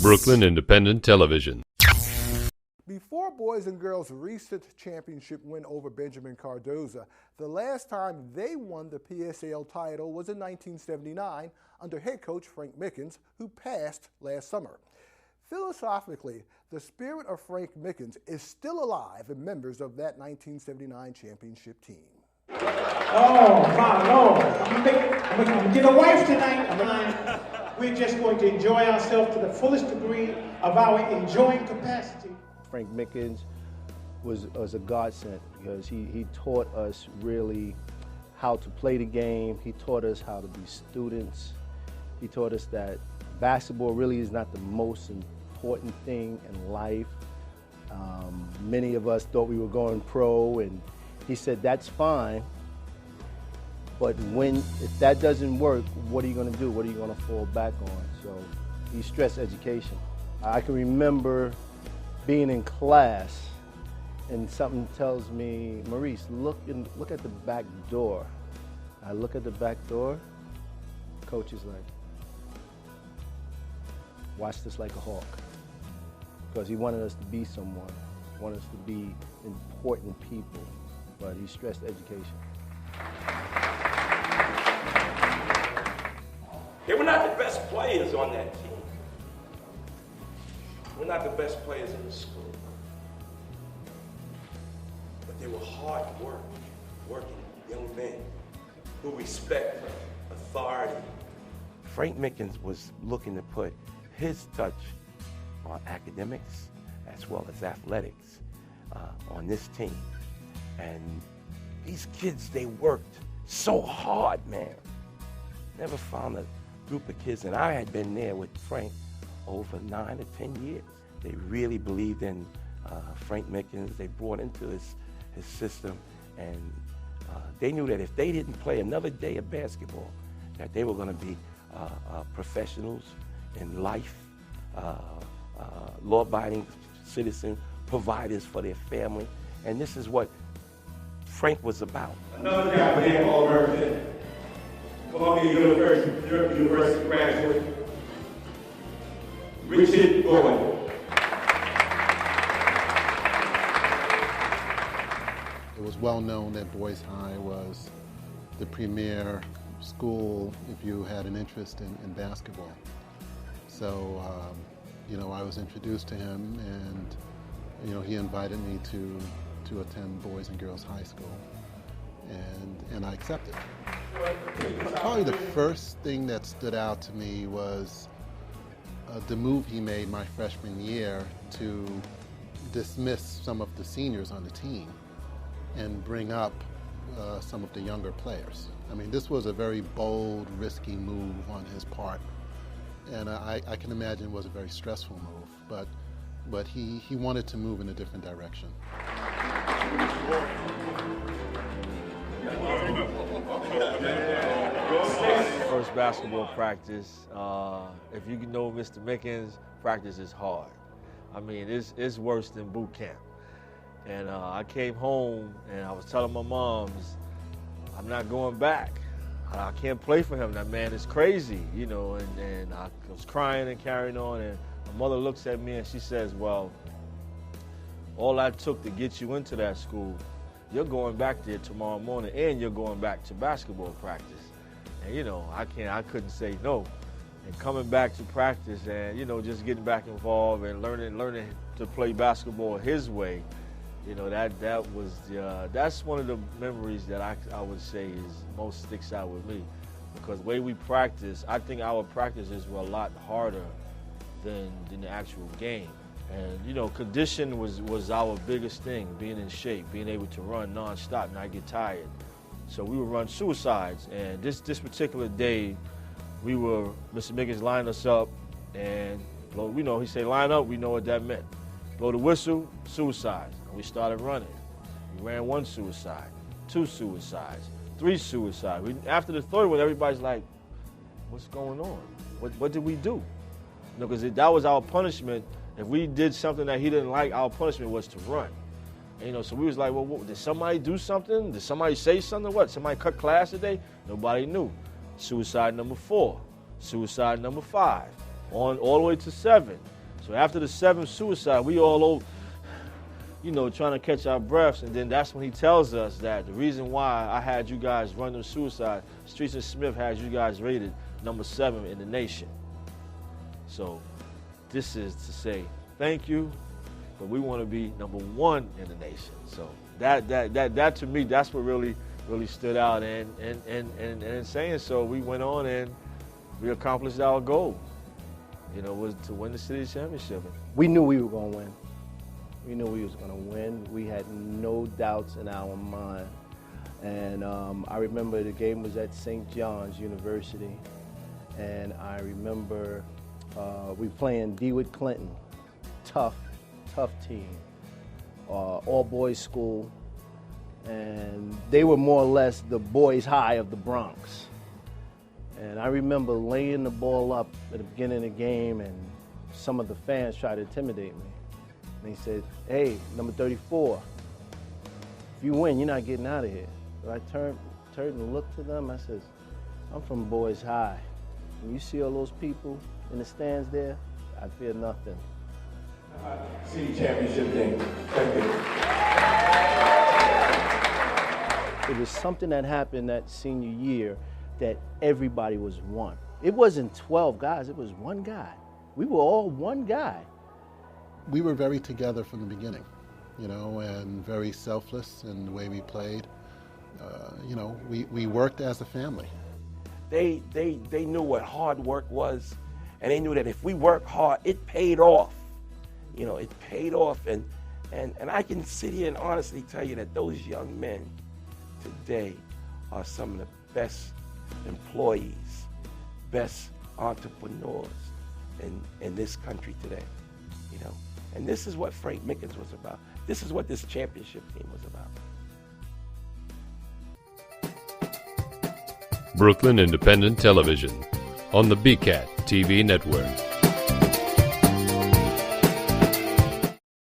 Brooklyn Independent Television. Before boys and girls' recent championship win over Benjamin Cardoza, the last time they won the PSAL title was in 1979 under head coach Frank Mickens, who passed last summer. Philosophically, the spirit of Frank Mickens is still alive in members of that 1979 championship team. Oh, my Lord. I'm going to get a wife tonight. We're just going to enjoy ourselves to the fullest degree of our enjoying capacity. Frank Mickens was a godsend because he taught us really how to play the game. He taught us how to be students. He taught us that basketball really is not the most important thing in life. Many of us thought we were going pro, and he said, that's fine, but if that doesn't work, what are you going to do? What are you going to fall back on? So he stressed education. I can remember being in class and something tells me, Maurice, look at the back door. I look at the back door, coach is like, watch this like a hawk. Because he wanted us to be someone, wanted us to be important people, but he stressed education. They were not the best players on that team. We're not the best players in the school. But they were hard working young men who respect authority. Frank Mickens was looking to put his touch on academics as well as athletics on this team. And these kids, they worked so hard, man. Never found a group of kids, and I had been there with Frank over 9 or 10 years. They really believed in Frank Mickens. They brought into his system, and they knew that if they didn't play another day of basketball, that they were going to be professionals in life, law-abiding citizens, providers for their family, and this is what Frank was about. Another guy named All-American, Columbia University graduate, Richard Bowen. It was well known that Boys High was the premier school if you had an interest in basketball. So, I was introduced to him, and he invited me to attend Boys and Girls High School, and I accepted. Probably the first thing that stood out to me was the move he made my freshman year to dismiss some of the seniors on the team and bring up some of the younger players. I mean, this was a very bold, risky move on his part, and I can imagine it was a very stressful move, but he wanted to move in a different direction. First basketball practice, if you know Mr. Mickens, practice is hard. I mean, it's worse than boot camp. And I came home and I was telling my moms, I'm not going back. I can't play for him. That man is crazy, and I was crying and carrying on, and my mother looks at me and she says, well, all I took to get you into that school, you're going back there tomorrow morning and you're going back to basketball practice. And I couldn't say no. And coming back to practice and, just getting back involved and learning to play basketball his way, that's one of the memories that I would say most sticks out with me. Because the way we practice, I think our practices were a lot harder than the actual game. And, condition was our biggest thing, being in shape, being able to run nonstop, not get tired. So we would run suicides, and this particular day, Mr. Mickens lined us up, and he said, line up, we know what that meant. Blow the whistle, suicides. And we started running. We ran 1 suicide, 2 suicides, 3 suicides. After the third one, everybody's like, what's going on? What did we do? Because that was our punishment. If we did something that he didn't like, our punishment was to run. And, so we was like, well, did somebody do something? Did somebody say something? What? Somebody cut class today? Nobody knew. Suicide number 4, suicide number 5, all the way to 7. So after the 7th suicide, we all over, trying to catch our breaths, and then that's when he tells us that the reason why I had you guys run the suicide, Streets and Smith had you guys rated number 7 in the nation. So this is to say thank you, but we want to be number 1 in the nation. So that to me, that's what really stood out. And in saying so, we went on and we accomplished our goal. Was to win the city championship. We knew we were going to win. We knew we was going to win. We had no doubts in our mind. And I remember the game was at St. John's University, and I remember we playing DeWitt Clinton, tough team, all boys school, and they were more or less the boys high of the Bronx. And I remember laying the ball up at the beginning of the game, and some of the fans tried to intimidate me. And he said, "Hey, number 34, if you win, you're not getting out of here." So I turned and looked to them. I said, "I'm from Boys High. When you see all those people in the stands there, I fear nothing." City championship game. Thank you. It was something that happened that senior year that everybody was one. It wasn't 12 guys, it was one guy. We were all one guy. We were very together from the beginning, and very selfless in the way we played. We worked as a family. They knew what hard work was, and they knew that if we worked hard, it paid off. It paid off, and I can sit here and honestly tell you that those young men today are some of the best employees, best entrepreneurs in this country today. And this is what Frank Mickens was about. This is what this championship team was about. Brooklyn Independent Television on the BCAT TV network.